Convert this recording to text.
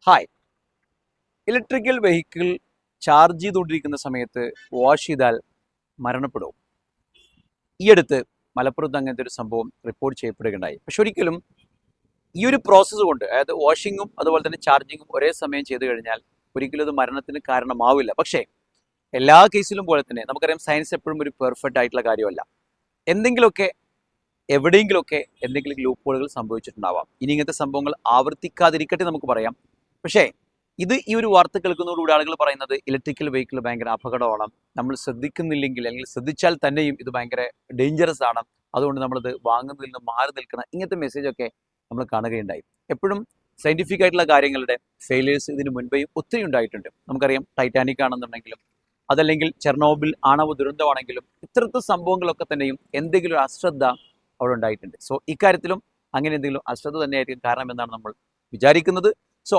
Hi. Electrical vehicle charge ചെയ്തുകൊണ്ടിരിക്കുന്ന സമയത്ത് wash ചെയ്താൽ മരണപ്പെടും. ഈ അടുത്ത് മലപ്പുറത്ത് അങ്ങനത്തെ ഒരു സംഭവം റിപ്പോർട്ട് ചെയ്യപ്പെടുകയുണ്ടായി. പക്ഷെ ഒരിക്കലും ഈ ഒരു പ്രോസസ്സ് കൊണ്ട്, അതായത് വാഷിങ്ങും അതുപോലെ തന്നെ ചാർജിങ്ങും ഒരേ സമയം ചെയ്തു കഴിഞ്ഞാൽ ഒരിക്കലും അത് മരണത്തിന് കാരണമാവില്ല. പക്ഷേ എല്ലാ കേസിലും പോലെ തന്നെ നമുക്കറിയാം, സയൻസ് എപ്പോഴും ഒരു പെർഫെക്റ്റ് ആയിട്ടുള്ള കാര്യമല്ല. എന്തെങ്കിലുമൊക്കെ എവിടെയെങ്കിലുമൊക്കെ എന്തെങ്കിലും ലൂപ്പുകൾ സംഭവിച്ചിട്ടുണ്ടാവാം. ഇനി ഇങ്ങനത്തെ സംഭവങ്ങൾ ആവർത്തിക്കാതിരിക്കട്ടെ നമുക്ക് പറയാം. പക്ഷേ ഈ ഒരു വാർത്ത കേൾക്കുന്നതോടുകൂടി ആളുകൾ പറയുന്നത് ഇലക്ട്രിക്കൽ വെഹിക്കിൾ ഭയങ്കര അപകടമാണ്, നമ്മൾ ശ്രദ്ധിക്കുന്നില്ലെങ്കിൽ അല്ലെങ്കിൽ ശ്രദ്ധിച്ചാൽ തന്നെയും ഇത് ഭയങ്കര ഡേഞ്ചറസ് ആണ്, അതുകൊണ്ട് നമ്മളത് വാങ്ങുന്നതിൽ നിന്ന് മാറി നിൽക്കണം, ഇങ്ങനത്തെ മെസ്സേജൊക്കെ നമ്മൾ കാണുകയുണ്ടായി. എപ്പോഴും സയന്റിഫിക് ആയിട്ടുള്ള കാര്യങ്ങളുടെ ഫെയിലിയേഴ്സ് ഇതിന് മുൻപേയും ഒത്തിരി ഉണ്ടായിട്ടുണ്ട്. നമുക്കറിയാം, ടൈറ്റാനിക് ആണെന്നുണ്ടെങ്കിലും അതല്ലെങ്കിൽ ചെർണോബിൽ ആണവ ദുരന്തമാണെങ്കിലും ഇത്തരത്തിൽ സംഭവങ്ങളൊക്കെ തന്നെയും എന്തെങ്കിലും ഒരു അശ്രദ്ധ അവിടെ ഉണ്ടായിട്ടുണ്ട്. സോ ഇക്കാര്യത്തിലും അങ്ങനെ എന്തെങ്കിലും അശ്രദ്ധ തന്നെയായിരിക്കും കാരണം എന്നാണ് നമ്മൾ വിചാരിക്കുന്നത്. സോ